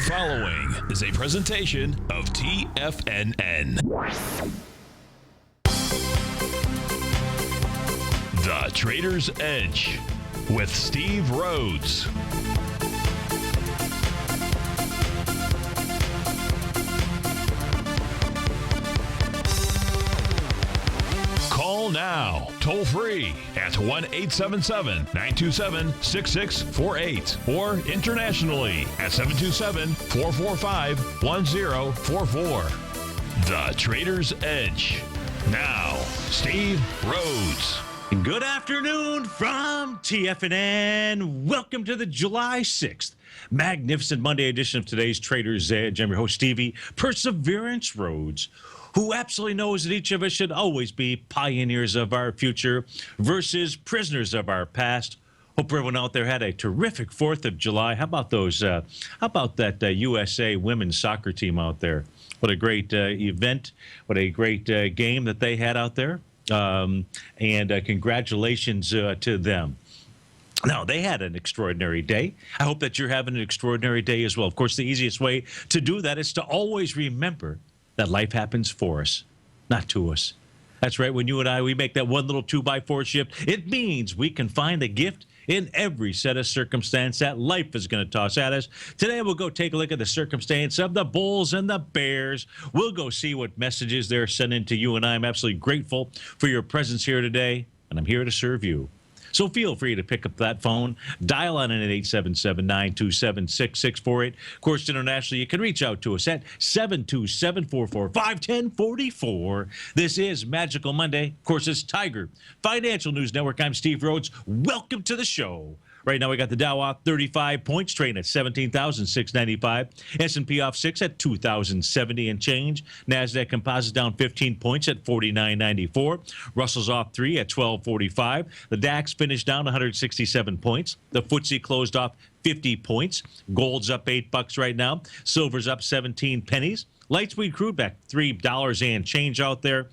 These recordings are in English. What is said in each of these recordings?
following is a presentation of TFNN. The Trader's Edge with Steve Rhodes. Call now, toll free at 1-877-927-6648 or internationally at 727-445-1044. The Trader's Edge. Now, Steve Rhodes. Good afternoon from TFNN. Welcome to the July 6th magnificent Monday edition of today's Trader's Edge. I'm your host, Stevie Perseverance Rhodes, who absolutely knows that each of us should always be pioneers of our future versus prisoners of our past. Hope everyone out there had a terrific 4th of July. How about those? How about that USA women's soccer team out there? What a great event. What a great game that they had out there. And congratulations to them. Now, they had an extraordinary day. I hope that you're having an extraordinary day as well. Of course, the easiest way to do that is to always remember that life happens for us, not to us. That's right. When you and I, we make that one little 2x4 shift, it means we can find a gift in every set of circumstance that life is going to toss at us. Today, we'll go take a look at the circumstance of the Bulls and the Bears. We'll go see what messages they're sending to you and I. I'm absolutely grateful for your presence here today, and I'm here to serve you. So feel free to pick up that phone, dial on in at 877-927-6648. Of course, internationally, you can reach out to us at 727-445-1044. This is Magical Monday. Of course, it's Tiger Financial News Network. I'm Steve Rhodes. Welcome to the show. Right now, we got the Dow off 35 points, trading at 17,695. S&P off 6 at 2,070 and change. NASDAQ Composite down 15 points at 49.94. Russell's off 3 at 12.45. The DAX finished down 167 points. The FTSE closed off 50 points. Gold's up $8 right now. Silver's up 17 pennies. Light sweet crude back $3 and change out there.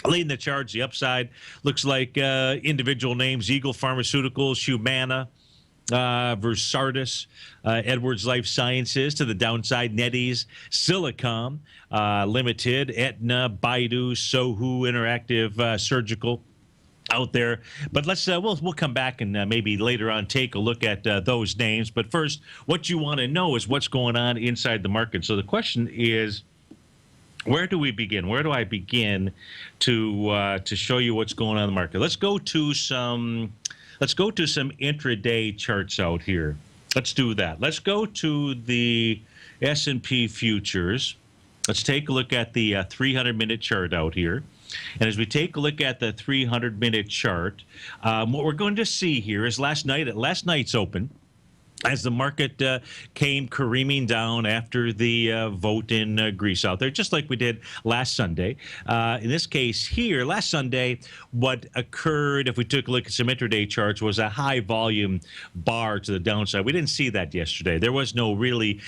Leading the charge, the upside looks like individual names: Eagle Pharmaceuticals, Humana, Versardis, Edwards Life Sciences. To the downside, NetEase, Silicom Limited, Aetna, Baidu, Sohu Interactive Surgical out there. But let's we'll come back and maybe later on take a look at those names. But first, what you want to know is what's going on inside the market. So the question is, where do we begin? Where do I begin to show you what's going on in the market? Let's go to some intraday charts out here. Let's do that. Let's go to the S&P futures. Let's take a look at the 300-minute chart out here. And as we take a look at the 300-minute chart, what we're going to see here is last night's open, as the market came careening down after the vote in Greece out there, just like we did last Sunday. In this case here, last Sunday, what occurred, if we took a look at some intraday charts, was a high volume bar to the downside. We didn't see that yesterday. There was no really,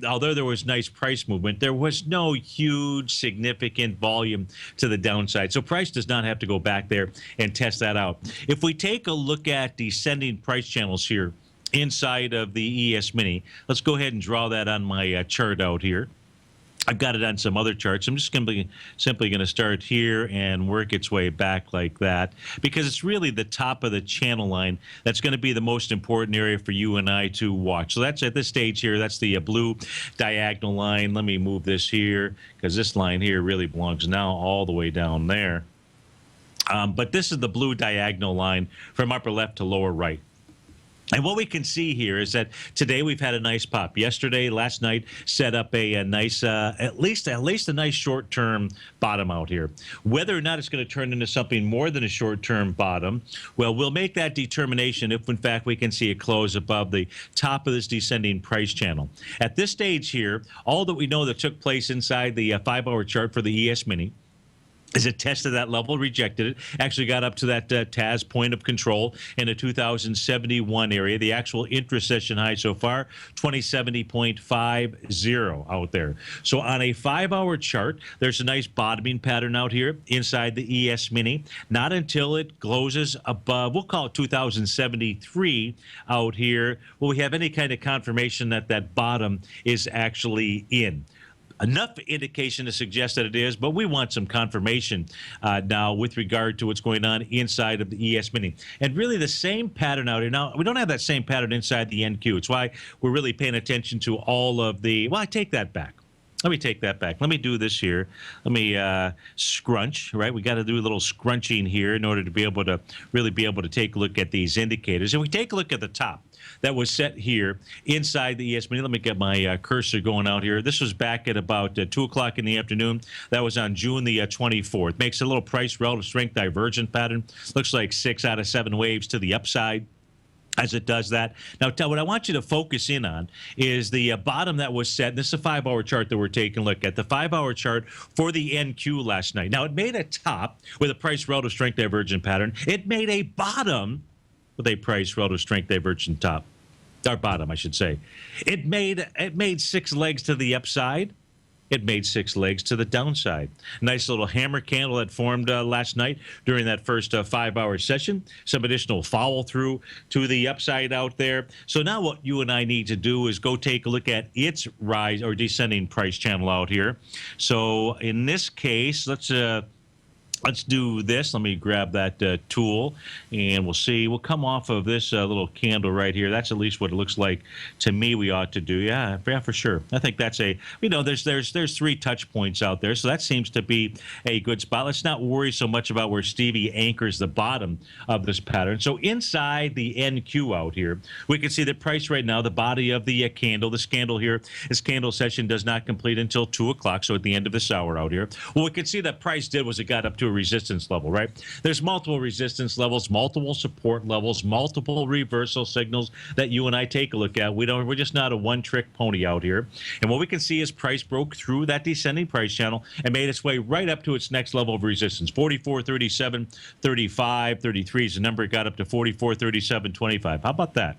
although there was nice price movement, there was no huge significant volume to the downside. So price does not have to go back there and test that out. If we take a look at descending price channels here, inside of the ES Mini. Let's go ahead and draw that on my chart out here. I've got it on some other charts. I'm just simply going to start here and work its way back like that, because it's really the top of the channel line that's going to be the most important area for you and I to watch. So that's at this stage here. That's the blue diagonal line. Let me move this here, because this line here really belongs now all the way down there. But this is the blue diagonal line from upper left to lower right. And what we can see here is that today we've had a nice pop. Yesterday, last night, set up a nice, at least a nice short-term bottom out here. Whether or not it's going to turn into something more than a short-term bottom, well, we'll make that determination if, in fact, we can see a close above the top of this descending price channel. At this stage here, all that we know that took place inside the 5-hour chart for the ES Mini As it tested that level, rejected it, actually got up to that TAS point of control in a 2071 area. The actual intra-session high so far, 2070.50 out there. So on a 5-hour chart, there's a nice bottoming pattern out here inside the ES Mini. Not until it closes above, we'll call it 2073 out here, will we have any kind of confirmation that that bottom is actually in. Enough indication to suggest that it is, but we want some confirmation now with regard to what's going on inside of the ES Mini. And really the same pattern out here. Now, we don't have that same pattern inside the NQ. It's why we're really paying attention to all of the, well, I take that back. Let me take that back. Let me do this here. Let me scrunch, right? We got to do a little scrunching here in order to be able to really be able to take a look at these indicators. And we take a look at the top that was set here inside the ES Mini. Let me get my cursor going out here. This was back at about 2 o'clock in the afternoon. That was on June the 24th. Makes a little price relative strength divergent pattern. Looks like 6 out of 7 waves to the upside as it does that. Now, what I want you to focus in on is the bottom that was set. This is a 5-hour chart that we're taking a look at. The 5-hour chart for the NQ last night. Now, it made a top with a price relative strength divergent pattern. It made a bottom with a price relative strength divergent top. Or bottom, I should say. It made 6 legs to the upside. It made 6 legs to the downside. Nice little hammer candle that formed last night during that first 5-hour session. Some additional follow through to the upside out there. So now what you and I need to do is go take a look at its rise or descending price channel out here. So in this case, let's do this. Let me grab that tool, and we'll see. We'll come off of this little candle right here. That's at least what it looks like to me we ought to do. Yeah, for sure. I think that's a, there's 3 touch points out there, so that seems to be a good spot. Let's not worry so much about where Stevie anchors the bottom of this pattern. So inside the NQ out here, we can see the price right now, the body of the candle. This candle here, this candle session does not complete until 2 o'clock, so at the end of this hour out here. What we can see that price did was it got up to a resistance level, right? There's multiple resistance levels, multiple support levels, multiple reversal signals that you and I take a look at. We're just not a one-trick pony out here. And what we can see is price broke through that descending price channel and made its way right up to its next level of resistance. 44, 37, 35, 33 is the number. It got up to 44, 37, 25. How about that?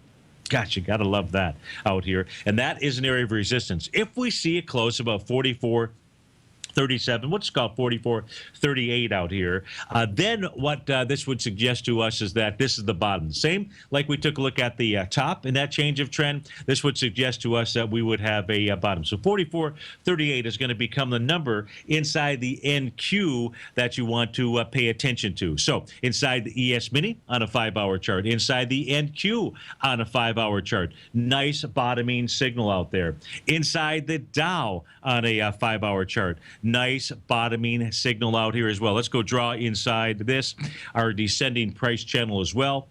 Gosh, you got to love that out here. And that is an area of resistance. If we see it close about 44, 37, let's call it 44, 38 out here. Then what this would suggest to us is that this is the bottom. Same like we took a look at the top in that change of trend, this would suggest to us that we would have a bottom. So 44, 38 is going to become the number inside the NQ that you want to pay attention to. So inside the ES Mini on a 5-hour chart, inside the NQ on a 5-hour chart, nice bottoming signal out there. Inside the Dow on a 5-hour chart, nice bottoming signal out here as well. Let's go draw inside this, our descending price channel as well.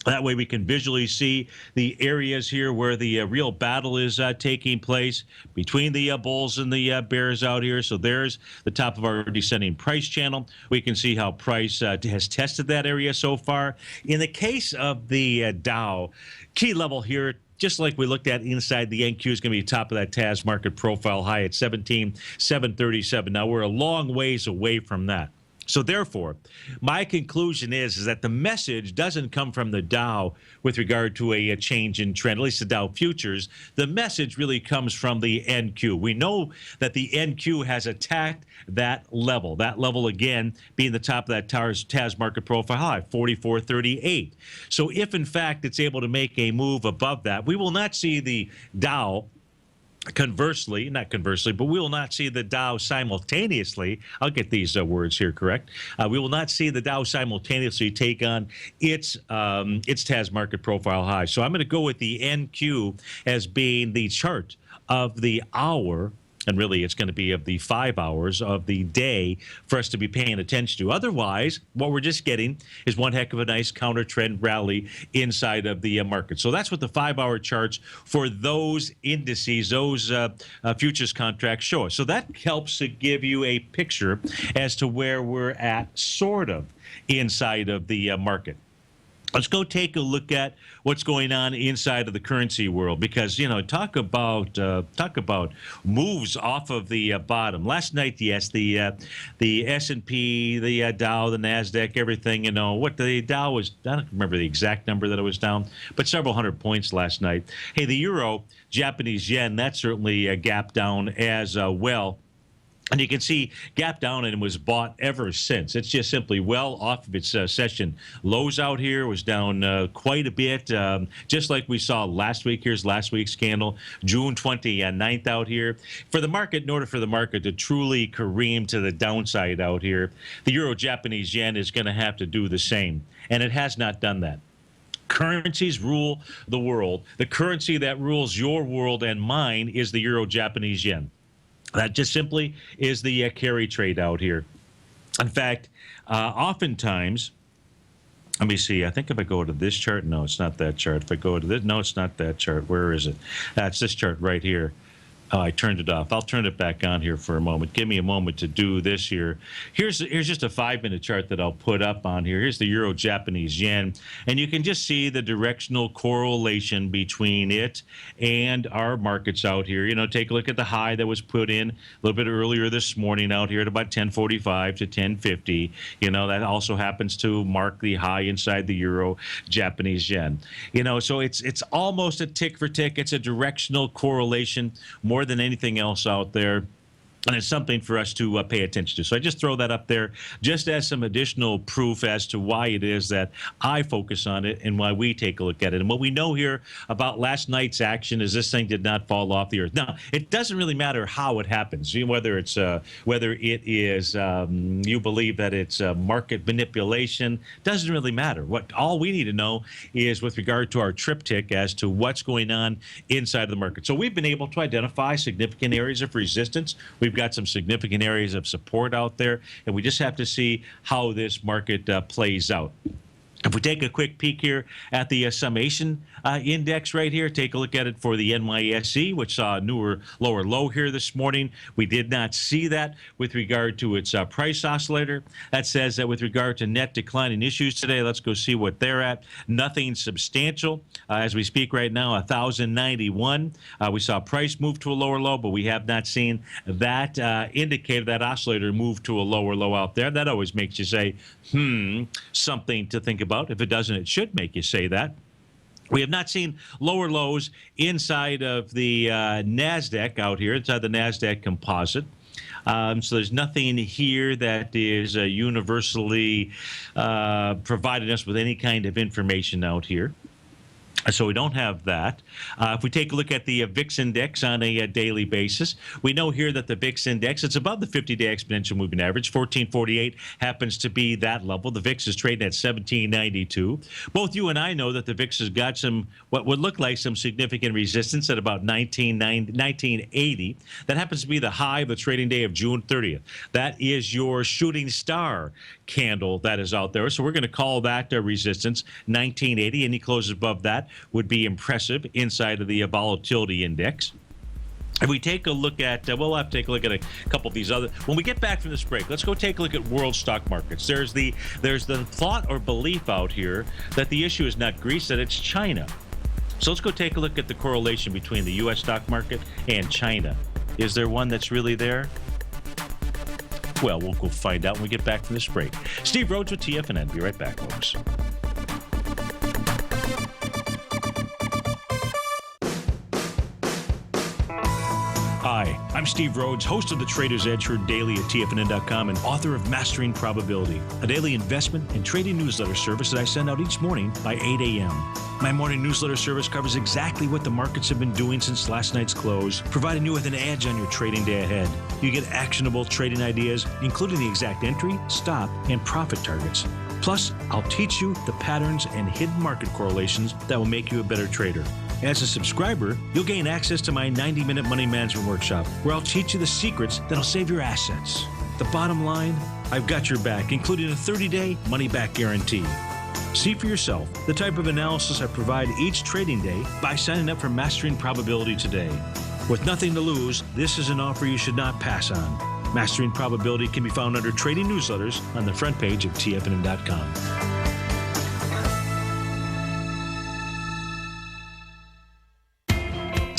That way we can visually see the areas here where the real battle is taking place between the bulls and the bears out here. So there's the top of our descending price channel. We can see how price has tested that area so far. In the case of the Dow, key level here, just like we looked at inside the NQ, is going to be top of that TAS market profile high at 17,737. Now, we're a long ways away from that. So therefore, my conclusion is that the message doesn't come from the Dow with regard to a change in trend, at least the Dow futures. The message really comes from the NQ. We know that the NQ has attacked that level again being the top of that TAS market profile high, 44.38. So if in fact it's able to make a move above that, we will not see the Dow not conversely, but we will not see the Dow simultaneously. I'll get these words here correct. We will not see the Dow simultaneously take on its TAS market profile high. So I'm going to go with the NQ as being the chart of the hour. And really, it's going to be of the 5 hours of the day for us to be paying attention to. Otherwise, what we're just getting is one heck of a nice counter trend rally inside of the market. So that's what the 5-hour charts for those indices, those futures contracts show us. So that helps to give you a picture as to where we're at sort of inside of the market. Let's go take a look at what's going on inside of the currency world, because talk about moves off of the bottom. Last night, yes, the S&P, the Dow, the Nasdaq, everything. What the Dow was, I don't remember the exact number that it was down, but several hundred points last night. Hey, the euro, Japanese yen, that certainly gapped down as well. And you can see gap down and was bought ever since. It's just simply well off of its session lows out here. Was down quite a bit, just like we saw last week. Here's last week's candle, June 29th out here. For the market, in order for the market to truly careen to the downside out here, the euro Japanese yen is going to have to do the same. And it has not done that. Currencies rule the world. The currency that rules your world and mine is the euro Japanese yen. That just simply is the carry trade out here. In fact, oftentimes, let me see. I think if I go to this chart, no, it's not that chart. If I go to this, no, it's not that chart. Where is it? That's this chart right here. Oh, I turned it off. I'll turn it back on here for a moment. Give me a moment to do this here. Here's just a 5-minute chart that I'll put up on here. Here's the euro Japanese yen, and you can just see the directional correlation between it and our markets out here. Take a look at the high that was put in a little bit earlier this morning out here at about 10:45 to 10:50. That also happens to mark the high inside the euro Japanese yen. So it's almost a tick for tick. It's a directional correlation more than anything else out there. And it's something for us to pay attention to. So I just throw that up there just as some additional proof as to why it is that I focus on it and why we take a look at it. And what we know here about last night's action is this thing did not fall off the earth. Now, it doesn't really matter how it happens, whether it is you believe that it's market manipulation, doesn't really matter. All we need to know is with regard to our triptych as to what's going on inside of the market. So we've been able to identify significant areas of resistance. We've got some significant areas of support out there, and we just have to see how this market plays out. If we take a quick peek here at the summation index right here, take a look at it for the NYSE, which saw a newer lower low here this morning. We did not see that with regard to its price oscillator. That says that with regard to net declining issues today, let's go see what they're at. Nothing substantial. As we speak right now, 1,091. We saw price move to a lower low, but we have not seen that indicator, that oscillator move to a lower low out there. That always makes you say, something to think about. If it doesn't, it should make you say that. We have not seen lower lows inside of the NASDAQ out here, inside the NASDAQ composite. So there's nothing here that is universally providing us with any kind of information out here. So we don't have that. If we take a look at the VIX index on a daily basis, we know here that the VIX index, it's above the 50-day exponential moving average. 1448 happens to be that level. The VIX is trading at 1792. Both you and I know that the VIX has got some, what would look like some significant resistance at about 1980. That happens to be the high of the trading day of June 30th. That is your shooting star candle that is out there. So we're going to call that resistance 1980. Any closes above that would be impressive inside of the volatility index. If we take a look at, we'll have to take a look at a couple of these other. When we get back from this break, let's go take a look at world stock markets. There's the thought or belief out here that the issue is not Greece, that it's China. So let's go take a look at the correlation between the U.S. stock market and China. Is there one that's really there? Well, we'll go find out when we get back from this break. Steve Rhodes with TFNN. Be right back, folks. Hi, I'm Steve Rhodes, host of the Trader's Edge, heard daily at TFNN.com and author of Mastering Probability, a daily investment and trading newsletter service that I send out each morning by 8 a.m. My morning newsletter service covers exactly what the markets have been doing since last night's close, providing you with an edge on your trading day ahead. You get actionable trading ideas, including the exact entry, stop, and profit targets. Plus, I'll teach you the patterns and hidden market correlations that will make you a better trader. As a subscriber, you'll gain access to my 90-minute money management workshop, where I'll teach you the secrets that'll save your assets. The bottom line, I've got your back, including a 30-day money-back guarantee. See for yourself the type of analysis I provide each trading day by signing up for Mastering Probability today. With nothing to lose, this is an offer you should not pass on. Mastering Probability can be found under Trading Newsletters on the front page of TFNN.com.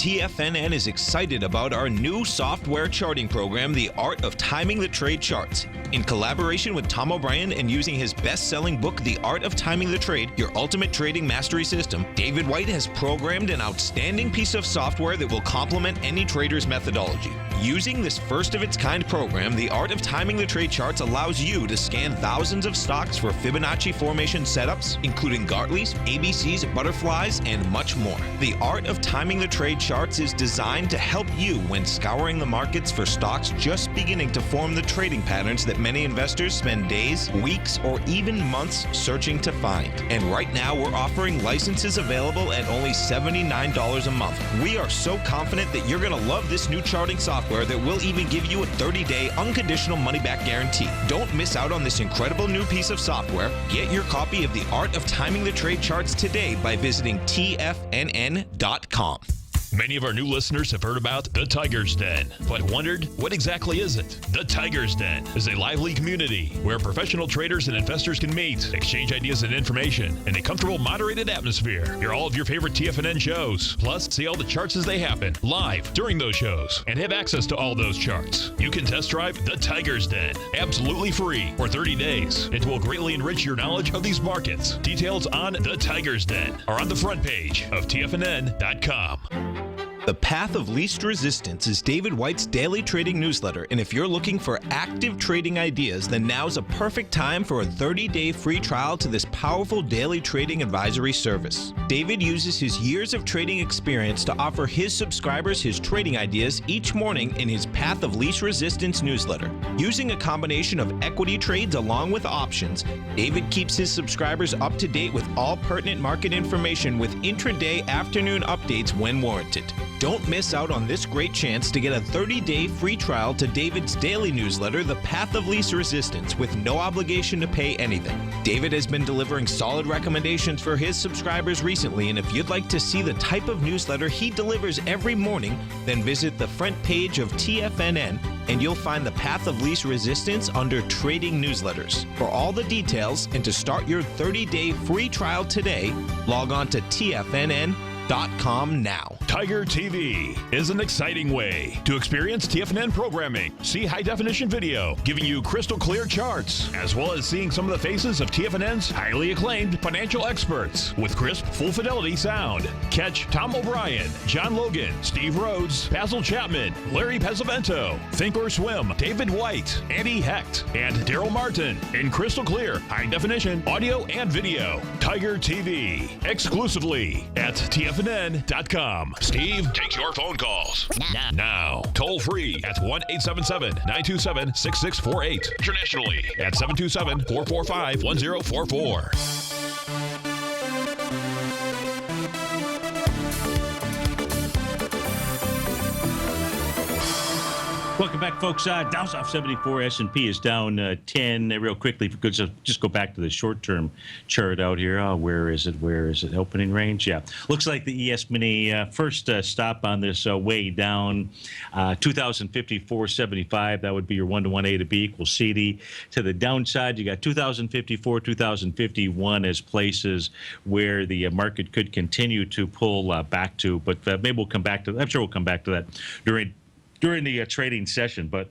TFNN is excited about our new software charting program, The Art of Timing the Trade Charts. In collaboration with Tom O'Brien and using his best-selling book, The Art of Timing the Trade, Your Ultimate Trading Mastery System, David White has programmed an outstanding piece of software that will complement any trader's methodology. Using this first-of-its-kind program, The Art of Timing the Trade Charts allows you to scan thousands of stocks for Fibonacci formation setups, including Gartleys, ABCs, butterflies, and much more. The Art of Timing the Trade Charts is designed to help you when scouring the markets for stocks just beginning to form the trading patterns that many investors spend days, weeks, or even months searching to find. And right now, we're offering licenses available at only $79 a month. We are so confident that you're going to love this new charting software that will even give you a 30-day unconditional money-back guarantee. Don't miss out on this incredible new piece of software. Get your copy of The Art of Timing the Trade Charts today by visiting TFNN.com. Many of our new listeners have heard about the Tiger's Den, but wondered, what exactly is it? The Tiger's Den is a lively community where professional traders and investors can meet, exchange ideas and information in a comfortable, moderated atmosphere. Hear all of your favorite TFNN shows, plus see all the charts as they happen live during those shows, and have access to all those charts. You can test drive the Tiger's Den absolutely free for 30 days. It will greatly enrich your knowledge of these markets. Details on the Tiger's Den are on the front page of TFNN.com. The Path of Least Resistance is David White's daily trading newsletter, and if you're looking for active trading ideas, then now's a perfect time for a 30-day free trial to this powerful daily trading advisory service. David uses his years of trading experience to offer his subscribers his trading ideas each morning in his Path of Least Resistance newsletter. Using a combination of equity trades along with options, David keeps his subscribers up to date with all pertinent market information with intraday afternoon updates when warranted. Don't miss out on this great chance to get a 30-day free trial to David's daily newsletter, The Path of Least Resistance, with no obligation to pay anything. David has been delivering solid recommendations for his subscribers recently, and if you'd like to see the type of newsletter he delivers every morning, then visit the front page of TFNN, and you'll find The Path of Least Resistance under Trading Newsletters. For all the details and to start your 30-day free trial today, log on to TFNN.com now. TigerTV is an exciting way to experience TFNN programming. See high-definition video giving you crystal clear charts, as well as seeing some of the faces of TFNN's highly acclaimed financial experts with crisp, full-fidelity sound. Catch Tom O'Brien, John Logan, Steve Rhodes, Basil Chapman, Larry Pesavento, Think or Swim, David White, Andy Hecht, and Daryl Martin in crystal clear, high-definition audio and video. TigerTV, exclusively at TFNN.com. Steve takes your phone calls now. Toll free at 1-877-927-6648. Internationally at 727-445-1044. Welcome back, folks. Dow's off 74. S&P is down 10. Real quickly, if we could just go back to the short-term chart out here. Where is it? Opening range? Yeah. Looks like the ES Mini first stop on this way down, 2,054.75. That would be your 1 to 1A to B equals CD. To the downside, you got 2,054, 2,051 as places where the market could continue to pull back to. But maybe we'll come back to that. I'm sure we'll come back to that during the trading session. But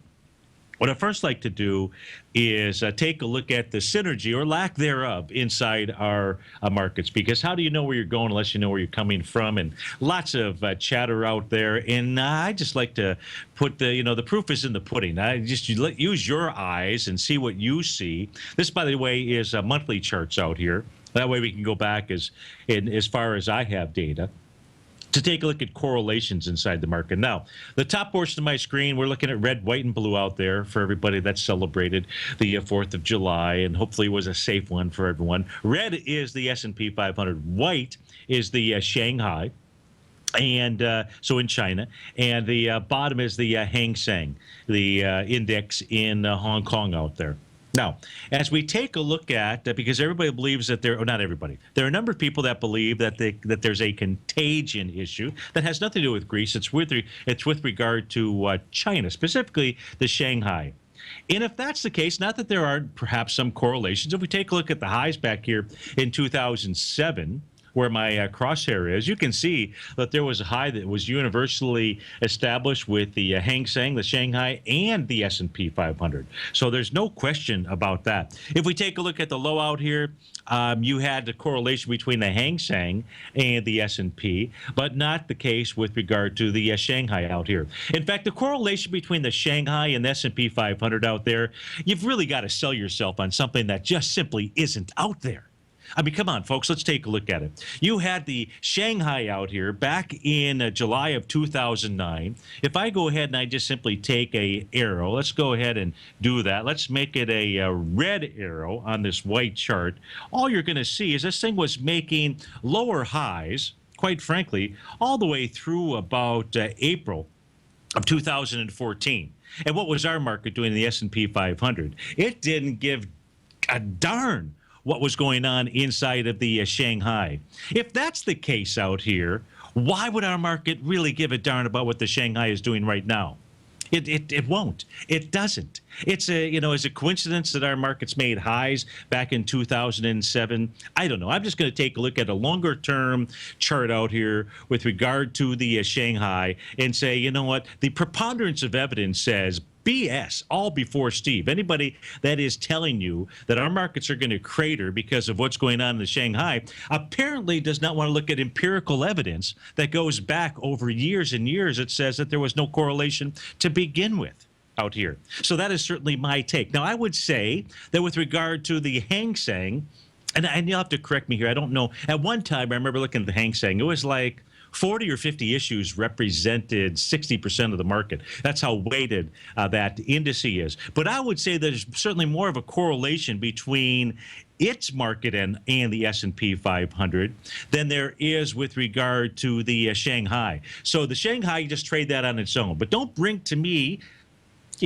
what I first like to do is take a look at the synergy or lack thereof inside our markets, because how do you know where you're going unless you know where you're coming from? And lots of chatter out there, and I just like to put the proof is in the pudding. I just use your eyes and see what you see. This, by the way, is monthly charts out here. That way we can go back as far as I have data to take a look at correlations inside the market. Now, the top portion of my screen, we're looking at red, white, and blue out there for everybody that celebrated the 4th of July, and hopefully it was a safe one for everyone. Red is the S&P 500. White is the Shanghai, and so in China. And the bottom is the Hang Seng, the index in Hong Kong out there. Now, as we take a look at, because everybody believes that not everybody, there are a number of people that believe that there's a contagion issue that has nothing to do with Greece. It's with regard to China, specifically the Shanghai. And if that's the case, not that there aren't perhaps some correlations. If we take a look at the highs back here in 2007, where my crosshair is, you can see that there was a high that was universally established with the Hang Seng, the Shanghai, and the S&P 500. So there's no question about that. If we take a look at the low out here, you had the correlation between the Hang Seng and the S&P, but not the case with regard to the Shanghai out here. In fact, the correlation between the Shanghai and the S&P 500 out there, you've really got to sell yourself on something that just simply isn't out there. I mean, come on, folks, let's take a look at it. You had the Shanghai out here back in July of 2009. If I go ahead and I just simply take a arrow, let's go ahead and do that. Let's make it a red arrow on this white chart. All you're going to see is this thing was making lower highs, quite frankly, all the way through about April of 2014. And what was our market doing in the S&P 500? It didn't give a darn what was going on inside of the Shanghai. If that's the case out here, why would our market really give a darn about what the Shanghai is doing right now? It won't. It doesn't. It's is a coincidence that our markets made highs back in 2007? I don't know. I'm just going to take a look at a longer term chart out here with regard to the Shanghai and say, you know what? The preponderance of evidence says BS, all before Steve. Anybody that is telling you that our markets are going to crater because of what's going on in the Shanghai apparently does not want to look at empirical evidence that goes back over years and years that says that there was no correlation to begin with out here. So that is certainly my take. Now, I would say that with regard to the Hang Seng, and you'll have to correct me here, I don't know. At one time, I remember looking at the Hang Seng, it was like 40 or 50 issues represented 60% of the market. That's how weighted that index is. But I would say there's certainly more of a correlation between its market and the S&P 500 than there is with regard to the Shanghai. So the Shanghai, you just trade that on its own. But don't bring to me,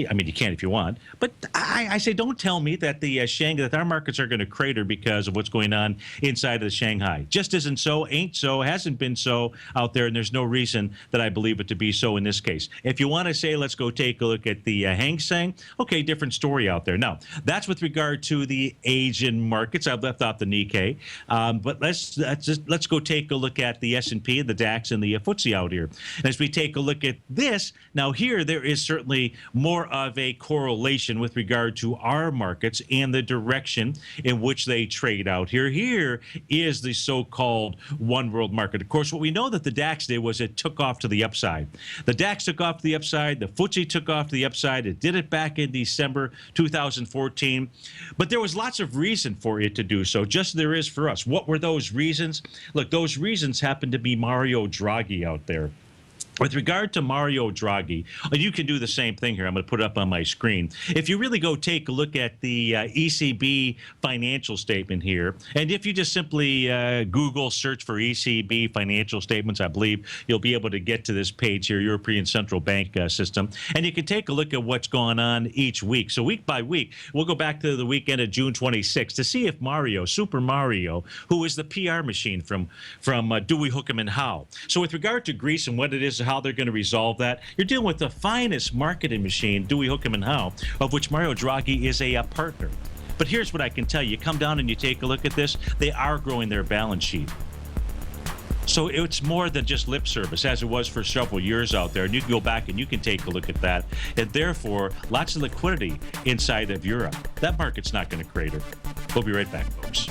I mean, you can if you want, but I say don't tell me that the Shanghai, that our markets are going to crater because of what's going on inside of the Shanghai. Just isn't so, ain't so, hasn't been so out there, and there's no reason that I believe it to be so in this case. If you want to say, let's go take a look at the Hang Seng, okay, different story out there. Now, that's with regard to the Asian markets. I've left out the Nikkei, but let's go take a look at the S&P, the DAX, and the FTSE out here. And as we take a look at this, now here there is certainly more of a correlation with regard to our markets and the direction in which they trade out here. Here is the so-called one world market. Of course, what we know that the DAX did was it took off to the upside. The DAX took off to the upside. The FTSE took off to the upside. It did it back in December 2014. But there was lots of reason for it to do so, just as there is for us. What were those reasons? Look, those reasons happen to be Mario Draghi out there. With regard to Mario Draghi, you can do the same thing here. I'm going to put it up on my screen. If you really go take a look at the ECB financial statement here, and if you just simply Google search for ECB financial statements, I believe you'll be able to get to this page here, European Central Bank system, and you can take a look at what's going on each week. So week by week, we'll go back to the weekend of June 26th to see if Mario, Super Mario, who is the PR machine from Dewey, Hookham, and Howe. So with regard to Greece and what it is, how they're going to resolve that, you're dealing with the finest marketing machine, Dewey, Hookham, and Howe, of which Mario Draghi is a partner. But here's what I can tell you. You come down and you take a look at this, they are growing their balance sheet. So it's more than just lip service, as it was for several years out there. And you can go back and you can take a look at that. And therefore, lots of liquidity inside of Europe. That market's not going to crater. We'll be right back, folks.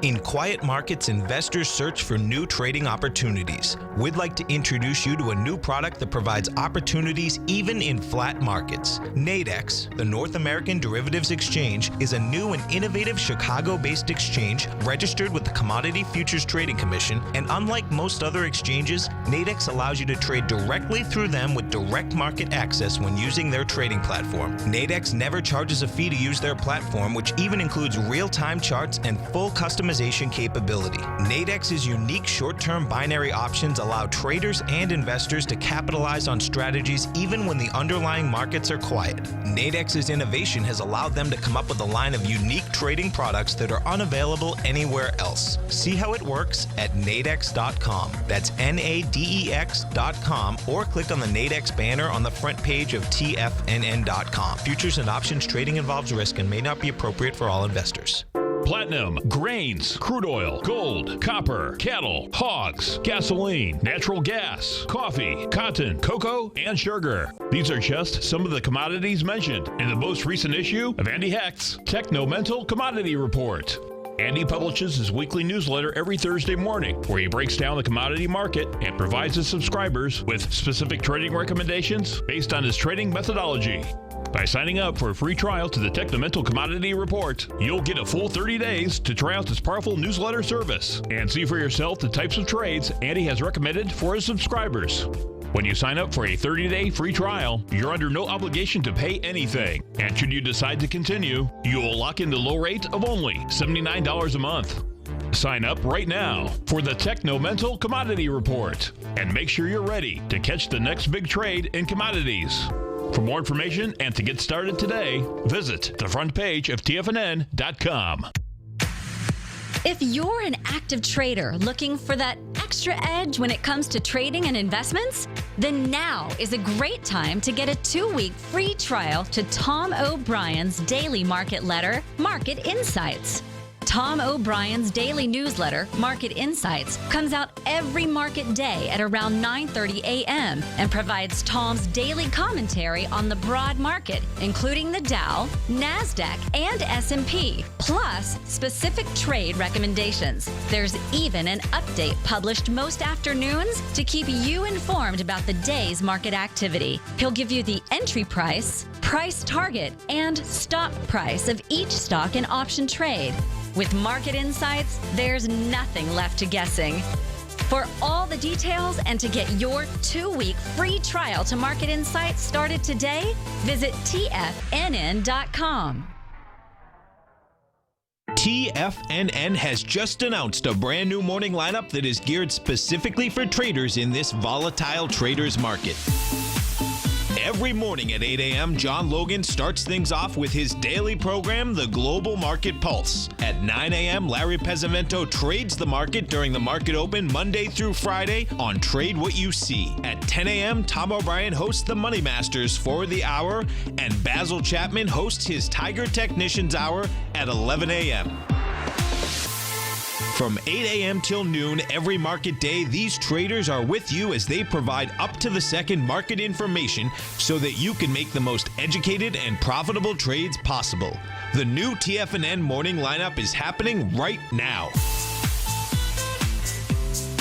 In quiet markets, investors search for new trading opportunities. We'd like to introduce you to a new product that provides opportunities even in flat markets. Nadex, the North American Derivatives Exchange, is a new and innovative Chicago-based exchange registered with the Commodity Futures Trading Commission, and unlike most other exchanges, Nadex allows you to trade directly through them with direct market access when using their trading platform. Nadex never charges a fee to use their platform, which even includes real-time charts and full customization memorization capability. Nadex's unique short-term binary options allow traders and investors to capitalize on strategies even when the underlying markets are quiet. Nadex's innovation has allowed them to come up with a line of unique trading products that are unavailable anywhere else. See how it works at nadex.com. That's NADEX.com, or click on the Nadex banner on the front page of TFNN.com. Futures and options trading involves risk and may not be appropriate for all investors. Platinum, grains, crude oil, gold, copper, cattle, hogs, gasoline, natural gas, coffee, cotton, cocoa, and sugar. These are just some of the commodities mentioned in the most recent issue of Andy Hecht's Techno-Mental Commodity Report. Andy publishes his weekly newsletter every Thursday morning, where he breaks down the commodity market and provides his subscribers with specific trading recommendations based on his trading methodology. By signing up for a free trial to the Techno-Mental Commodity Report, you'll get a full 30 days to try out this powerful newsletter service and see for yourself the types of trades Andy has recommended for his subscribers. When you sign up for a 30-day free trial, you're under no obligation to pay anything. And should you decide to continue, you will lock in the low rate of only $79 a month. Sign up right now for the Techno-Mental Commodity Report and make sure you're ready to catch the next big trade in commodities. For more information and to get started today, visit the front page of TFNN.com. If you're an active trader looking for that extra edge when it comes to trading and investments, then now is a great time to get a 2-week free trial to Tom O'Brien's daily market letter, Market Insights. Tom O'Brien's daily newsletter, Market Insights, comes out every market day at around 9:30 a.m. and provides Tom's daily commentary on the broad market, including the Dow, NASDAQ, and S&P, plus specific trade recommendations. There's even an update published most afternoons to keep you informed about the day's market activity. He'll give you the entry price, price target, and stop price of each stock and option trade. With Market Insights, there's nothing left to guessing. For all the details and to get your 2-week free trial to Market Insights started today, visit TFNN.com. TFNN has just announced a brand new morning lineup that is geared specifically for traders in this volatile traders market. Every morning at 8 a.m., John Logan starts things off with his daily program, The Global Market Pulse. At 9 a.m., Larry Pesavento trades the market during the market open Monday through Friday on Trade What You See. At 10 a.m., Tom O'Brien hosts the Money Masters for the hour, and Basil Chapman hosts his Tiger Technicians Hour at 11 a.m. From 8 a.m. till noon every market day, these traders are with you as they provide up-to-the-second market information so that you can make the most educated and profitable trades possible. The new TFNN morning lineup is happening right now.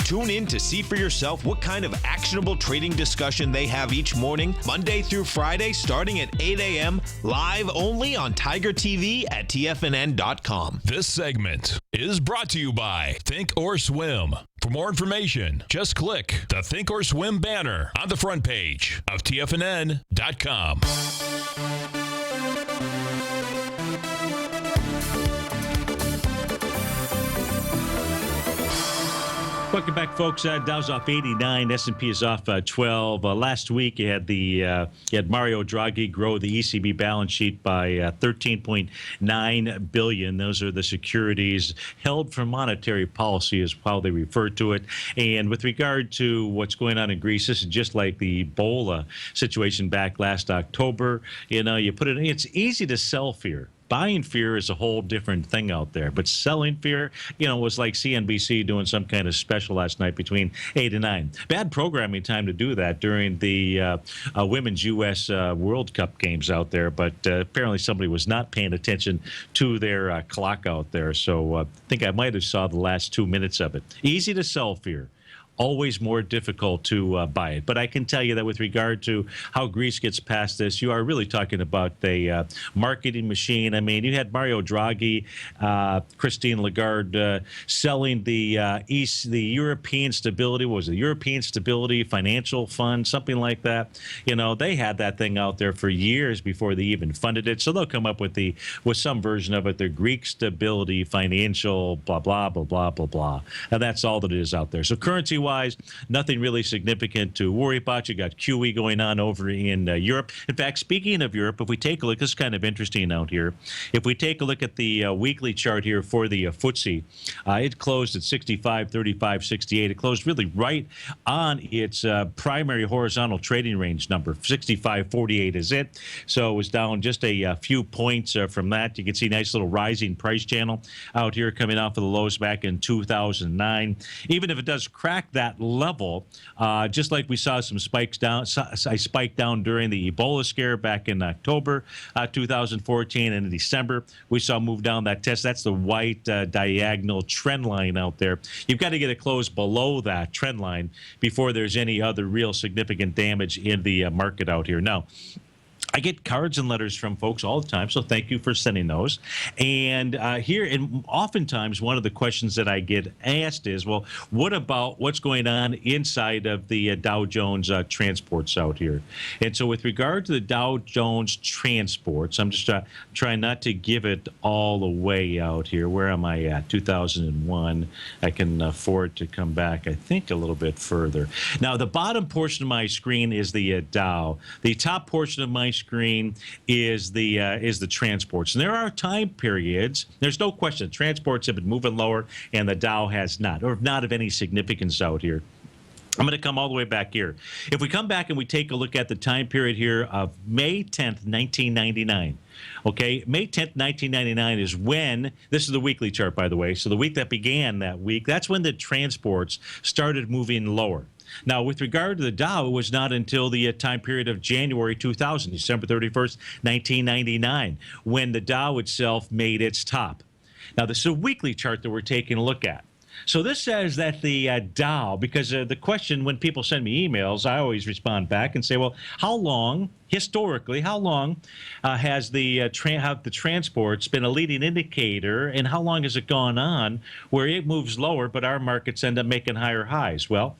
Tune in to see for yourself what kind of actionable trading discussion they have each morning, Monday through Friday, starting at 8 a.m., live only on TigerTV at TFNN.com. This segment is brought to you by Think or Swim. For more information, just click the Think or Swim banner on the front page of TFNN.com. Welcome back, folks. Dow's off 89. S&P is off 12. Last week, you had Mario Draghi grow the ECB balance sheet by $13.9 billion. Those are the securities held for monetary policy, is how they refer to it. And with regard to what's going on in Greece, this is just like the Ebola situation back last October. You know, you put it in. It's easy to sell fear. Buying fear is a whole different thing out there. But selling fear, you know, was like CNBC doing some kind of special last night between 8 and 9. Bad programming time to do that during the Women's U.S. World Cup games out there. But apparently somebody was not paying attention to their clock out there. So I think I might have saw the last 2 minutes of it. Easy to sell fear. always more difficult to buy it. But I can tell you that with regard to how Greece gets past this, you are really talking about a marketing machine. I mean, you had Mario Draghi, Christine Lagarde selling the European Stability, what was it, European Stability Financial Fund, something like that. You know, they had that thing out there for years before they even funded it. So they'll come up with some version of it, the Greek Stability Financial blah, blah, blah, blah, blah, blah. And that's all that it is out there. So currency-wise, nothing really significant to worry about. You got QE going on over in Europe. In fact, speaking of Europe, if we take a look, this is kind of interesting out here. If we take a look at the weekly chart here for the FTSE, it closed at 65.35.68. It closed really right on its primary horizontal trading range number. 65.48 is it. So it was down just a few points from that. You can see nice little rising price channel out here coming off of the lows back in 2009. Even if it does crack that level, just like we saw some spikes down, I spiked down during the Ebola scare back in October 2014, and in December we saw move down that test. That's the white diagonal trend line out there. You've got to get it closed below that trend line before there's any other real significant damage in the market out here. Now, I get cards and letters from folks all the time, so thank you for sending those. And oftentimes one of the questions that I get asked is, well, what about what's going on inside of the Dow Jones transports out here? And so with regard to the Dow Jones transports, I'm just trying not to give it all away out here. Where am I at? 2001. I can afford to come back, I think, a little bit further. Now, the bottom portion of my screen is the Dow. The top portion of my screen is the transports, and there are time periods. There's no question transports have been moving lower, and the Dow has not, or not of any significance out here. I'm going to come all the way back here. If we come back and we take a look at the time period here of May 10th, 1999. Okay, May 10th, 1999 is when, this is the weekly chart, by the way, so the week that began that week, that's when the transports started moving lower. Now, with regard to the Dow, it was not until the time period of January 2000, December 31st, 1999, when the Dow itself made its top. Now, this is a weekly chart that we're taking a look at. So this says that the Dow, because the question when people send me emails, I always respond back and say, well, how long, historically, how long has the transports been a leading indicator, and how long has it gone on where it moves lower, but our markets end up making higher highs? Well,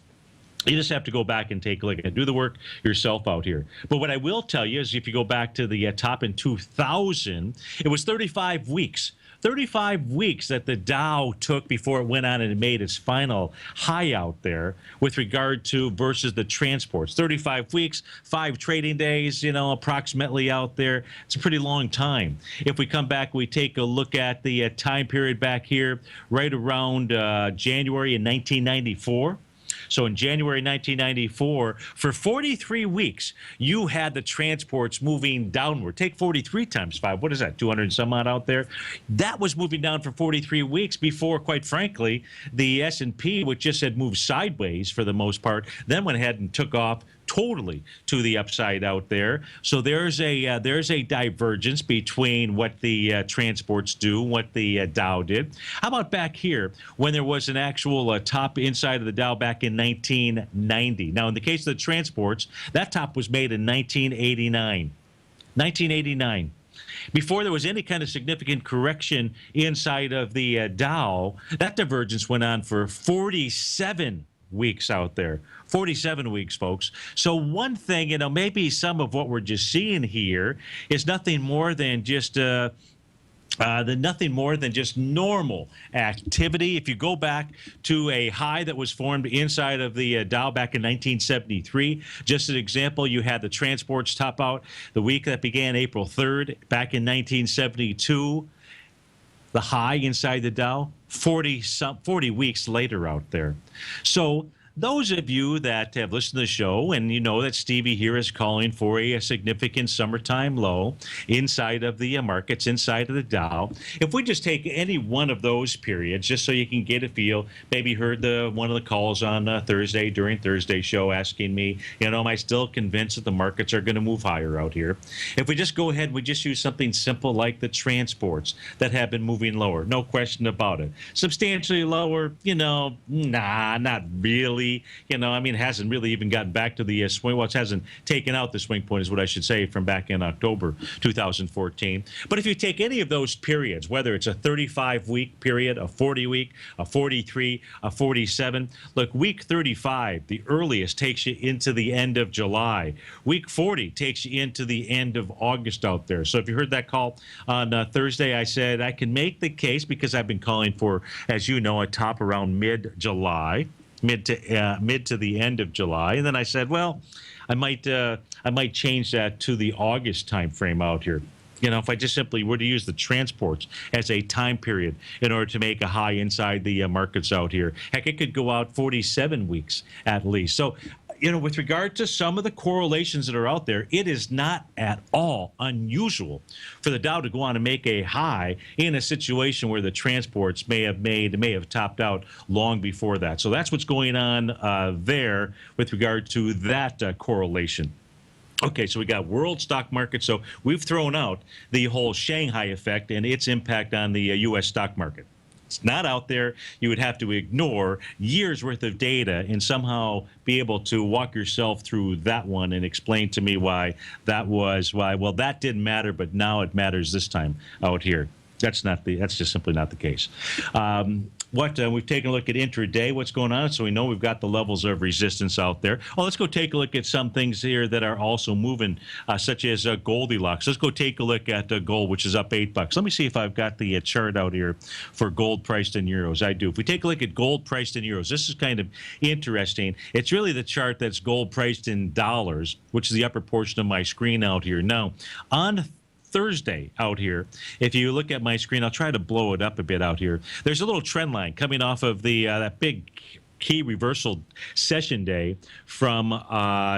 you just have to go back and take a look and do the work yourself out here. But what I will tell you is if you go back to the top in 2000, it was 35 weeks. 35 weeks that the Dow took before it went on and it made its final high out there with regard to versus the transports. 35 weeks, 5 trading days, you know, approximately out there. It's a pretty long time. If we come back, we take a look at the time period back here right around January in 1994. So in January 1994, for 43 weeks, you had the transports moving downward. Take 43 times 5. What is that, 200 and some odd out there? That was moving down for 43 weeks before, quite frankly, the S&P, which just had moved sideways for the most part, then went ahead and took off totally to the upside out there. So there's a divergence between what the transports do, what the Dow did. How about back here when there was an actual top inside of the Dow back in 1990? Now, in the case of the transports, that top was made in 1989. 1989. Before there was any kind of significant correction inside of the Dow, that divergence went on for 47 weeks out there. 47 weeks, folks. So one thing, you know, maybe some of what we're just seeing here is nothing more than just normal activity. If you go back to a high that was formed inside of the Dow back in 1973, just an example, you had the transports top out the week that began April 3rd back in 1972. The high inside the Dow, 40 weeks later out there. So those of you that have listened to the show and you know that Stevie here is calling for a significant summertime low inside of the markets, inside of the Dow, if we just take any one of those periods, just so you can get a feel, maybe heard one of the calls on Thursday during Thursday's show asking me, you know, am I still convinced that the markets are going to move higher out here? If we just go ahead, we just use something simple like the transports that have been moving lower, no question about it. Substantially lower, you know, nah, not really really, it hasn't really even gotten back to the swing. Well, it hasn't taken out the swing point, is what I should say, from back in October 2014. But if you take any of those periods, whether it's a 35-week period, a 40-week, a 43, a 47, look, week 35, the earliest, takes you into the end of July. Week 40 takes you into the end of August out there. So if you heard that call on Thursday, I said I can make the case, because I've been calling for, as you know, a top around mid-July, mid to the end of July. And then I said, well, I might change that to the August time frame out here. If I just simply were to use the transports as a time period in order to make a high inside the markets out here. Heck, it could go out 47 weeks at least. So, with regard to some of the correlations that are out there, it is not at all unusual for the Dow to go on and make a high in a situation where the transports may have topped out long before that. So that's what's going on there with regard to that correlation. Okay, so we got world stock market. So we've thrown out the whole Shanghai effect and its impact on the U.S. stock market. It's not out there. You would have to ignore years worth of data and somehow be able to walk yourself through that one and explain to me why that didn't matter, but now it matters this time out here. That's just simply not the case. We've taken a look at intraday, what's going on, so we know we've got the levels of resistance out there. Let's go take a look at some things here that are also moving, such as Goldilocks. Let's go take a look at gold, which is up $8. Let me see if I've got the chart out here for gold priced in euros. I do. If we take a look at gold priced in euros, this is kind of interesting. It's really the chart that's gold priced in dollars, which is the upper portion of my screen out here. Now, on Thursday out here, if you look at my screen, I'll try to blow it up a bit out here. There's a little trend line coming off of the that big key reversal session day from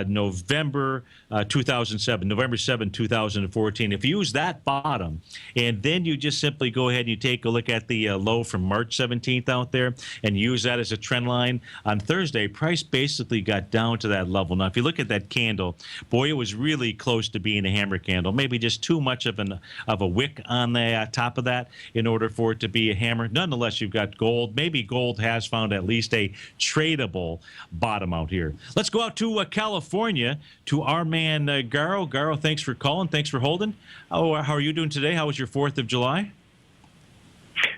November 2007, November 7, 2014. If you use that bottom, and then you just simply go ahead and you take a look at the low from March 17th out there and use that as a trend line, on Thursday, price basically got down to that level. Now, if you look at that candle, boy, it was really close to being a hammer candle, maybe just too much of a wick on the top of that in order for it to be a hammer. Nonetheless, you've got gold. Maybe gold has found at least a tradable bottom out here. Let's go out to California to our man Garo. Garo, thanks for calling. Thanks for holding. How are you doing today? How was your 4th of July?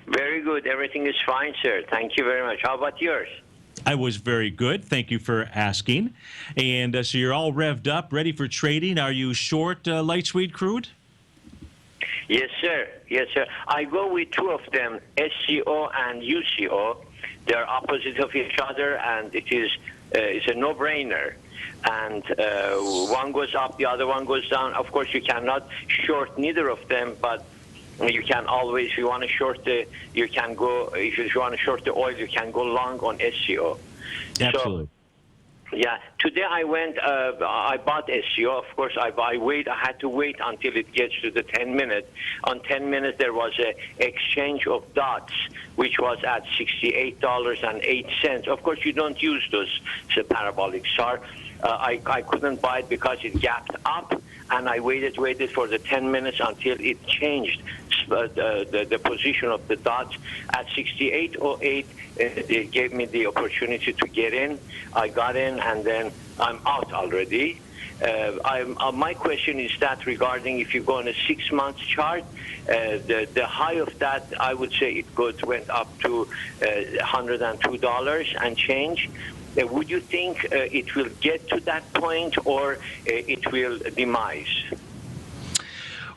Very good. Everything is fine, sir. Thank you very much. How about yours? I was very good. Thank you for asking. And so you're all revved up, ready for trading. Are you short light sweet crude? Yes, sir. Yes, sir. I go with two of them, SCO and UCO. They're opposite of each other, and it's a no-brainer. And one goes up, the other one goes down. Of course, you cannot short neither of them, but you can always, if you want to short you can go. If you want to short the oil, you can go long on SCO. Absolutely. So, yeah, today I went, I bought SCO. Of course, I had to wait until it gets to the 10 minutes. On 10 minutes, there was an exchange of dots, which was at $68.08. Of course, you don't use those parabolic SAR. I couldn't buy it because it gapped up, and I waited for the 10 minutes until it changed the position of the dots. At 68.08, it gave me the opportunity to get in. I got in, and then I'm out already. My question is that regarding if you go on a 6-month chart, the high of that, I would say it went up to $102 and change. Would you think it will get to that point, or it will demise?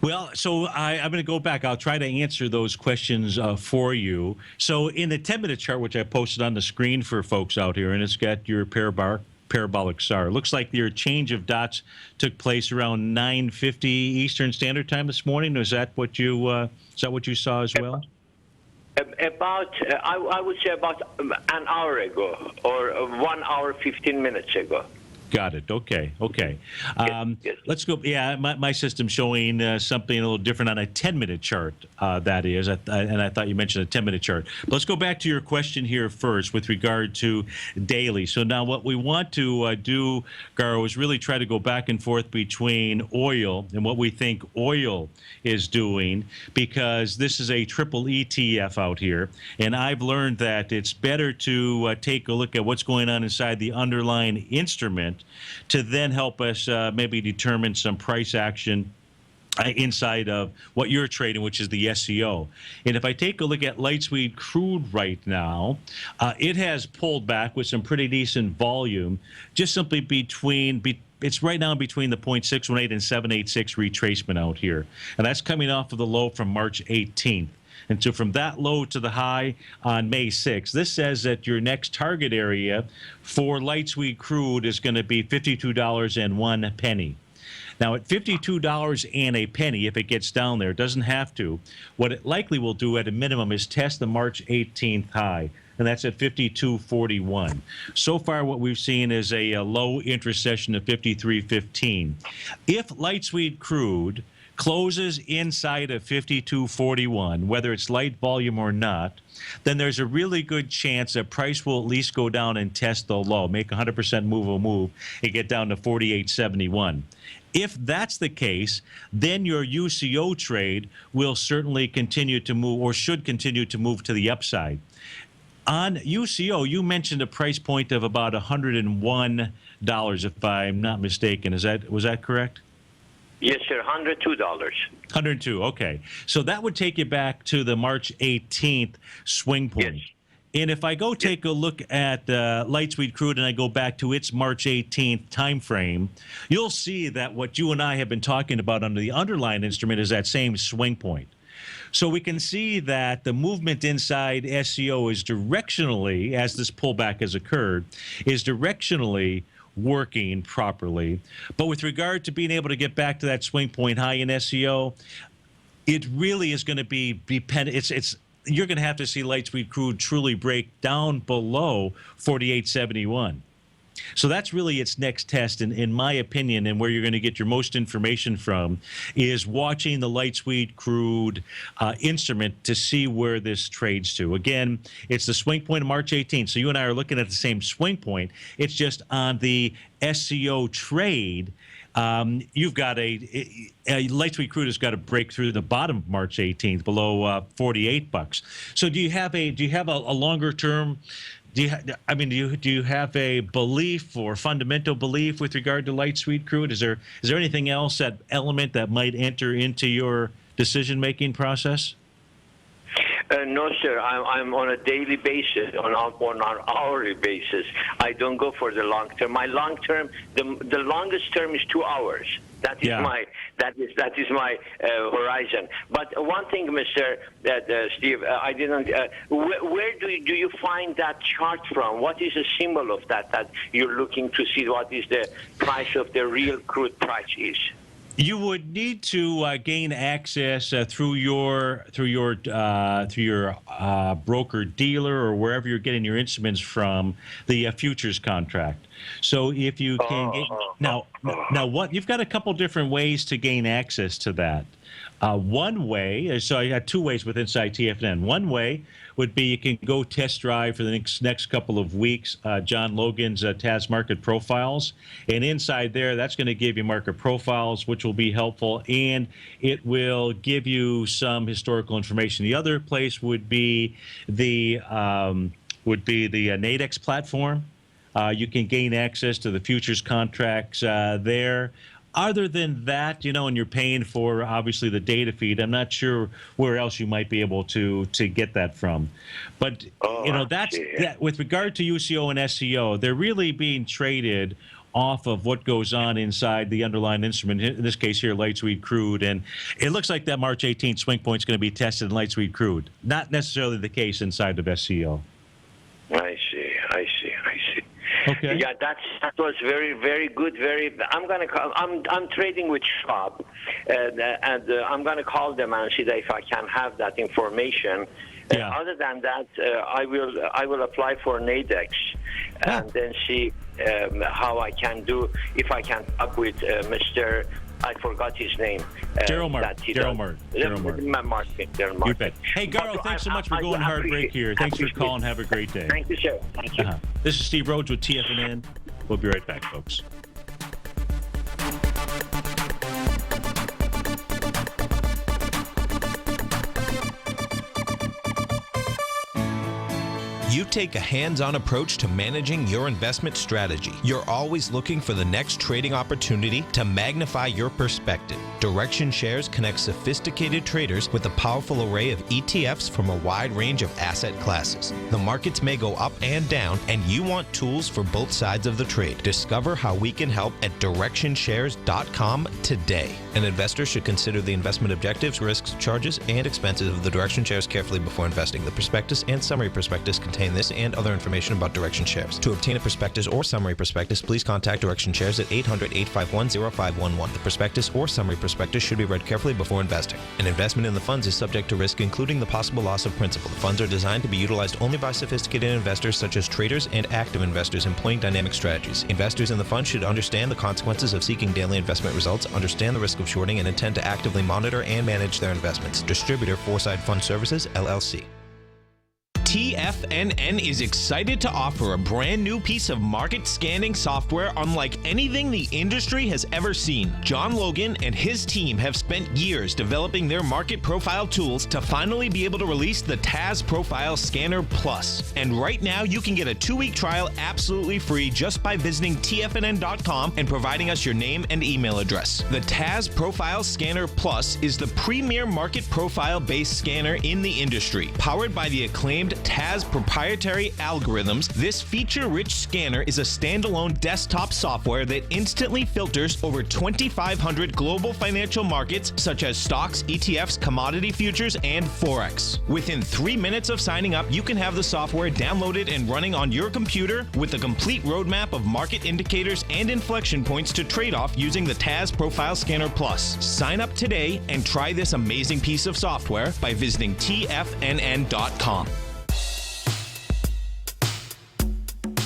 Well, so I'm going to go back. I'll try to answer those questions for you. So in the 10-minute chart, which I posted on the screen for folks out here, and it's got your parabolic SAR. Looks like your change of dots took place around 9:50 Eastern Standard Time this morning. Is that what you saw as well? About, I would say about an hour ago, or 1 hour, 15 minutes ago. Got it. Okay. Yes. Let's go. Yeah, my system's showing something a little different on a 10-minute chart. That is, and I thought you mentioned a 10-minute chart. But let's go back to your question here first with regard to daily. So now what we want to do, Garo, is really try to go back and forth between oil and what we think oil is doing, because this is a triple ETF out here. And I've learned that it's better to take a look at what's going on inside the underlying instrument to then help us maybe determine some price action inside of what you're trading, which is the SEO. And if I take a look at light sweet crude right now, it has pulled back with some pretty decent volume, just simply it's right now between the 0.618 and 786 retracement out here. And that's coming off of the low from March 18th. And so from that low to the high on May 6th, this says that your next target area for light sweet crude is going to be $52.01. Now, at $52.01, if it gets down there, it doesn't have to. What it likely will do at a minimum is test the March 18th high, and that's at 52.41. So far, what we've seen is a low intercession of 53.15. If light sweet crude closes inside of 52.41, whether it's light volume or not, then there's a really good chance that price will at least go down and test the low, make 100% move and get down to 48.71. If that's the case, then your UCO trade will certainly continue to move, or should continue to move to the upside. On UCO, you mentioned a price point of about $101, if I'm not mistaken. Was that correct? Yes, sir, $102. 102, okay. So that would take you back to the March 18th swing point. Yes. And if I go take a look at light sweet crude and I go back to its March 18th time frame, you'll see that what you and I have been talking about under the underlying instrument is that same swing point. So we can see that the movement inside SEO is directionally, as this pullback has occurred, is directionally working properly. But with regard to being able to get back to that swing point high in SEO, it really is going to be dependent. You're going to have to see light sweet crude truly break down below 48.71. So that's really its next test, in my opinion, and where you're going to get your most information from is watching the light sweet crude instrument to see where this trades to. Again, it's the swing point of March 18th. So you and I are looking at the same swing point. It's just on the SEO trade. You've got a light sweet crude has got to break through the bottom of March 18th below $48. So do you have a longer term? Do you have a belief or fundamental belief with regard to light sweet crude? Is there anything else, that element that might enter into your decision making process? No, sir. I'm on a daily basis, on an hourly basis. I don't go for the long term. My long term, the longest term is 2 hours. That is my horizon. But one thing, Mr. Steve, I didn't. Where do you find that chart from? What is the symbol of that you're looking to see? What is the price of the real crude price is? You would need to gain access through your broker dealer, or wherever you're getting your instruments from, the futures contract. So if you can now what you've got a couple different ways to gain access to that. One way, so I got two ways with Inside TFNN. One way would be you can go test drive for the next couple of weeks John Logan's TAS Market Profiles. And inside there, that's going to give you market profiles, which will be helpful, and it will give you some historical information. The other place would be the Nadex platform. You can gain access to the futures contracts there. Other than that, and you're paying for, obviously, the data feed, I'm not sure where else you might be able to get that from. But, that's that. With regard to UCO and SEO, they're really being traded off of what goes on inside the underlying instrument, in this case here, light sweet crude. And it looks like that March 18th swing point is going to be tested in light sweet crude. Not necessarily the case inside of SEO. I see. Okay. Yeah, that was very, very good. I'm trading with Schwab, and I'm going to call them and see if I can have that information. Yeah. Other than that, I will apply for Nadex and then see how I can do, if I can talk with Mr. I forgot his name. Daryl Martin. You bet. Hey, Garo, thanks so much for going hard break here. Thanks for calling. Have a great day. Thank you, sir. Thank you. This is Steve Rhodes with TFNN. We'll be right back, folks. You take a hands-on approach to managing your investment strategy. You're always looking for the next trading opportunity to magnify your perspective. Direction Shares connects sophisticated traders with a powerful array of ETFs from a wide range of asset classes. The markets may go up and down, and you want tools for both sides of the trade. Discover how we can help at DirectionShares.com today. An investor should consider the investment objectives, risks, charges, and expenses of the Direction Shares carefully before investing. The prospectus and summary prospectus contain this and other information about Direction Shares. To obtain a prospectus or summary prospectus, please contact Direction Shares at 800-851-0511. The prospectus or summary prospectus should be read carefully before investing. An investment in the funds is subject to risk, including the possible loss of principal. The funds are designed to be utilized only by sophisticated investors such as traders and active investors employing dynamic strategies. Investors in the fund should understand the consequences of seeking daily investment results, understand the risk of shorting, and intend to actively monitor and manage their investments. Distributor Foreside Fund Services, LLC. TFNN is excited to offer a brand new piece of market scanning software unlike anything the industry has ever seen. John Logan and his team have spent years developing their market profile tools to finally be able to release the TAS Profile Scanner Plus. And right now, you can get a 2-week trial absolutely free just by visiting TFNN.com and providing us your name and email address. The TAS Profile Scanner Plus is the premier market profile-based scanner in the industry. Powered by the acclaimed TAS proprietary algorithms, this feature-rich scanner is a standalone desktop software that instantly filters over 2,500 global financial markets such as stocks, ETFs, commodity futures, and Forex. Within 3 minutes of signing up, you can have the software downloaded and running on your computer with a complete roadmap of market indicators and inflection points to trade off using the TAS Profile Scanner Plus. Sign up today and try this amazing piece of software by visiting TFNN.com.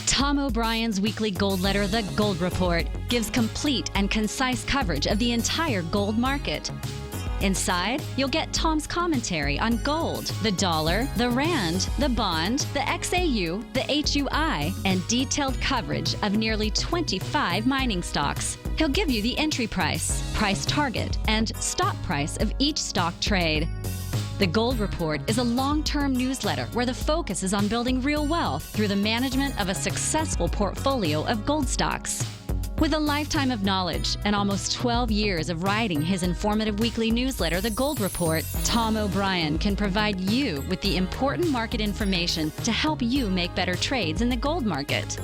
Tom O'Brien's weekly gold letter, The Gold Report, gives complete and concise coverage of the entire gold market. Inside, you'll get Tom's commentary on gold, the dollar, the rand, the bond, the XAU, the HUI, and detailed coverage of nearly 25 mining stocks. He'll give you the entry price, price target, and stop price of each stock trade. The Gold Report is a long-term newsletter where the focus is on building real wealth through the management of a successful portfolio of gold stocks. With a lifetime of knowledge and almost 12 years of writing his informative weekly newsletter, The Gold Report, Tom O'Brien can provide you with the important market information to help you make better trades in the gold market.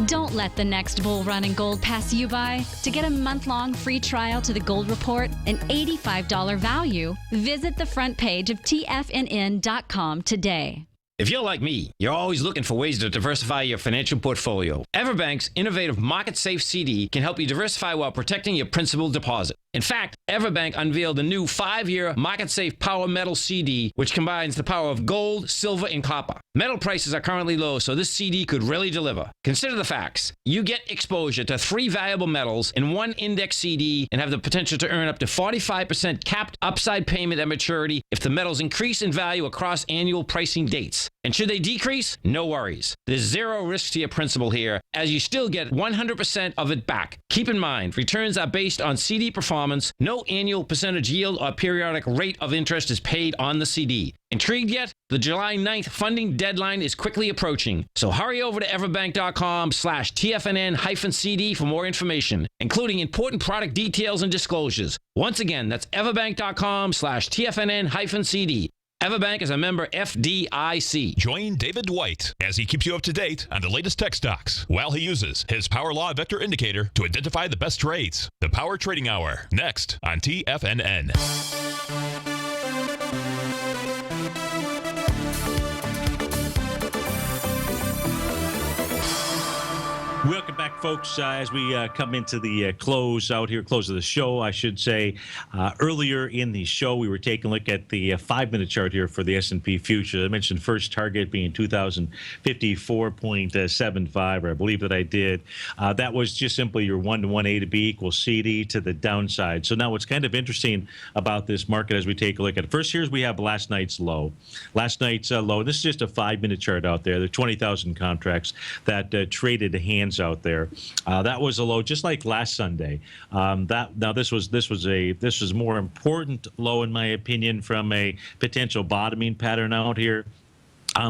Don't let the next bull run in gold pass you by. To get a month-long free trial to The Gold Report, an $85 value, visit the front page of TFNN.com today. If you're like me, you're always looking for ways to diversify your financial portfolio. Everbank's innovative Market Safe CD can help you diversify while protecting your principal deposit. In fact, Everbank unveiled a new 5-year Market Safe Power Metal CD, which combines the power of gold, silver, and copper. Metal prices are currently low, so this CD could really deliver. Consider the facts. You get exposure to 3 valuable metals in one index CD and have the potential to earn up to 45% capped upside payment at maturity if the metals increase in value across annual pricing dates. And should they decrease? No worries. There's zero risk to your principal here, as you still get 100% of it back. Keep in mind, returns are based on CD performance. No annual percentage yield or periodic rate of interest is paid on the CD. Intrigued yet? The July 9th funding deadline is quickly approaching. So hurry over to everbank.com/TFNN-CD for more information, including important product details and disclosures. Once again, that's everbank.com/TFNN-CD. Everbank is a member FDIC. Join David White as he keeps you up to date on the latest tech stocks while he uses his Power Law Vector Indicator to identify the best trades. The Power Trading Hour, next on TFNN. Welcome back back, folks, as we come into the close of the show, I should say. Earlier in the show, we were taking a look at the 5-minute chart here for the S&P future. I mentioned first target being 2054.75, or I believe that I did. That was just simply your 1-to-1 A to B equals CD to the downside. So now what's kind of interesting about this market as we take a look at it. First, here's we have last night's low. Last night's low, this is just a 5-minute chart out there. There are 20,000 contracts that traded hands out there. That was a low, just like last Sunday. This was more important low in my opinion from a potential bottoming pattern out here.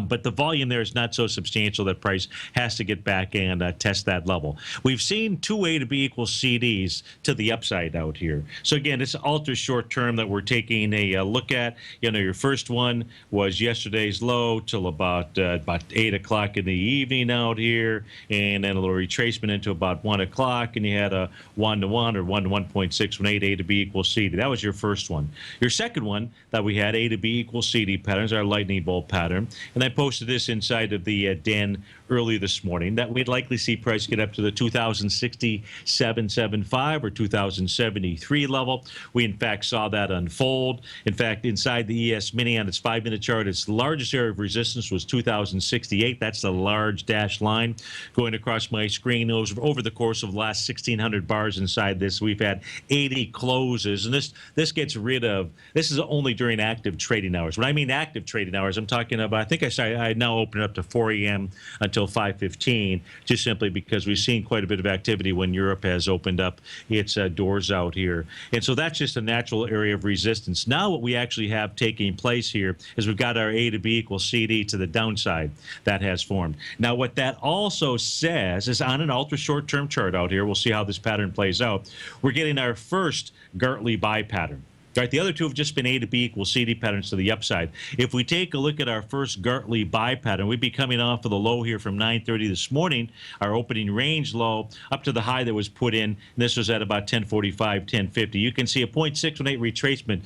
But the volume there is not so substantial that price has to get back and test that level. We've seen 2A to B equals CDs to the upside out here. So again, it's ultra short term that we're taking a look at. You know, your first one was yesterday's low till about 8 o'clock in the evening out here, and then a little retracement into about 1 o'clock, and you had a 1-to-1 or 1-to-1.618 A to B equals CD. That was your first one. Your second one that we had A to B equals CD patterns, our lightning bolt pattern. And I posted this inside of the den early this morning that we'd likely see price get up to the 2067.75 or 2073 level. We, in fact, saw that unfold. In fact, inside the ES Mini on its 5-minute chart, its largest area of resistance was 2068. That's the large dashed line going across my screen. Over the course of the last 1,600 bars inside this, we've had 80 closes. And this gets rid of, this is only during active trading hours. When I mean active trading hours, I'm talking about, I think I now open it up to 4 a.m. until 5:15, just simply because we've seen quite a bit of activity when Europe has opened up its doors out here. And so that's just a natural area of resistance. Now what we actually have taking place here is we've got our A to B equals CD to the downside that has formed. Now what that also says is on an ultra short-term chart out here, we'll see how this pattern plays out, we're getting our first Gartley buy pattern. Right, the other two have just been A to B equals CD patterns to the upside. If we take a look at our first Gartley buy pattern, we'd be coming off of the low here from 9:30 this morning, our opening range low, up to the high that was put in. This was at about 10:45, 10:50. You can see a 0.618 retracement.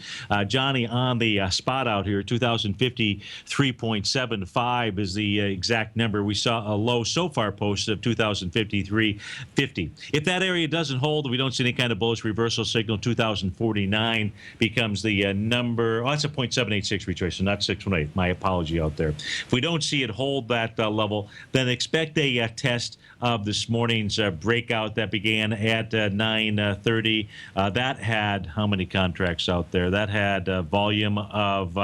Johnny, on the spot out here, 2053.75 is the exact number. We saw a low so far posted of 2053.50. If that area doesn't hold, we don't see any kind of bullish reversal signal, 2049 becomes the number. Oh, that's a 0.786 retracement, not 618. My apology out there. If we don't see it hold that level, then expect a test of this morning's breakout that began at 9:30. That had how many contracts out there? That had a volume of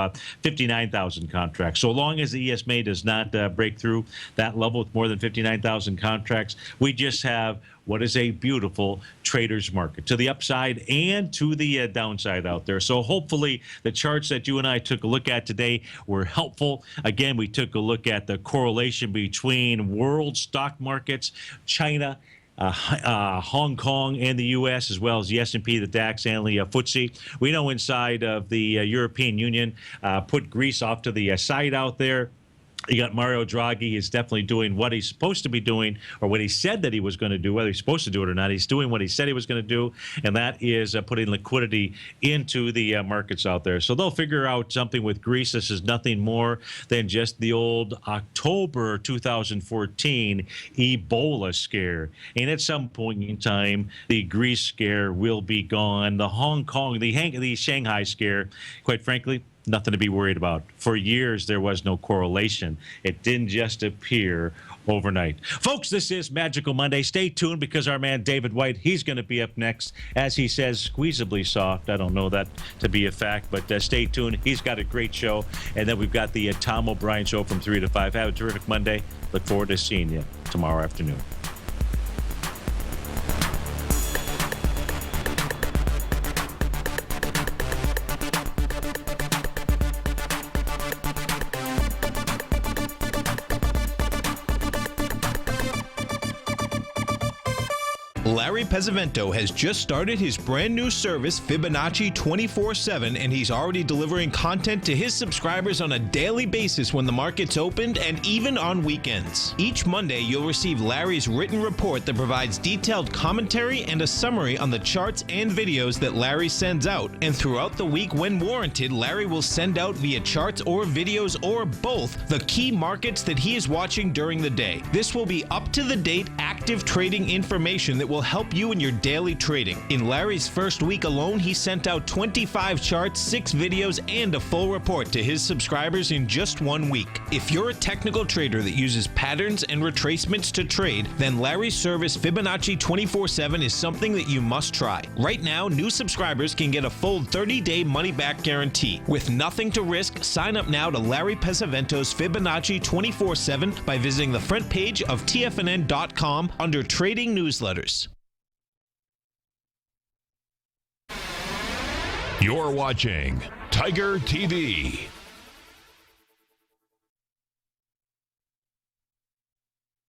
59,000 contracts. So long as the ESMA does not break through that level with more than 59,000 contracts, we just have what is a beautiful trader's market to the upside and to the downside out there. So hopefully the charts that you and I took a look at today were helpful. Again, we took a look at the correlation between world stock markets, China, Hong Kong, and the U.S., as well as the S&P, the DAX, and the FTSE. We know inside of the European Union, put Greece off to the side out there. You got Mario Draghi is definitely doing what he's supposed to be doing, or what he said that he was going to do. Whether he's supposed to do it or not, he's doing what he said he was going to do, and that is putting liquidity into the markets out there. So they'll figure out something with Greece. This is nothing more than just the old October 2014 Ebola scare. And at some point in time, the Greece scare will be gone. The Hong Kong, the Shanghai scare, quite frankly, nothing to be worried about. For years, there was no correlation. It didn't just appear overnight. Folks, this is Magical Monday. Stay tuned because our man David White, he's going to be up next. As he says, squeezably soft. I don't know that to be a fact, but stay tuned. He's got a great show. And then we've got the Tom O'Brien show from 3 to 5. Have a terrific Monday. Look forward to seeing you tomorrow afternoon. Larry Pesavento has just started his brand new service, Fibonacci 24/7, and he's already delivering content to his subscribers on a daily basis when the market's opened and even on weekends. Each Monday, you'll receive Larry's written report that provides detailed commentary and a summary on the charts and videos that Larry sends out. And throughout the week, when warranted, Larry will send out via charts or videos or both the key markets that he is watching during the day. This will be up-to-the-date, active trading information that will help you in your daily trading. In Larry's first week alone, he sent out 25 charts, 6 videos, and a full report to his subscribers in just 1 week. If you're a technical trader that uses patterns and retracements to trade, then Larry's service Fibonacci 24/7 is something that you must try. Right now, new subscribers can get a full 30-day money-back guarantee. With nothing to risk, sign up now to Larry Pesavento's Fibonacci 24/7 by visiting the front page of TFNN.com under Trading Newsletters. You're watching Tiger TV.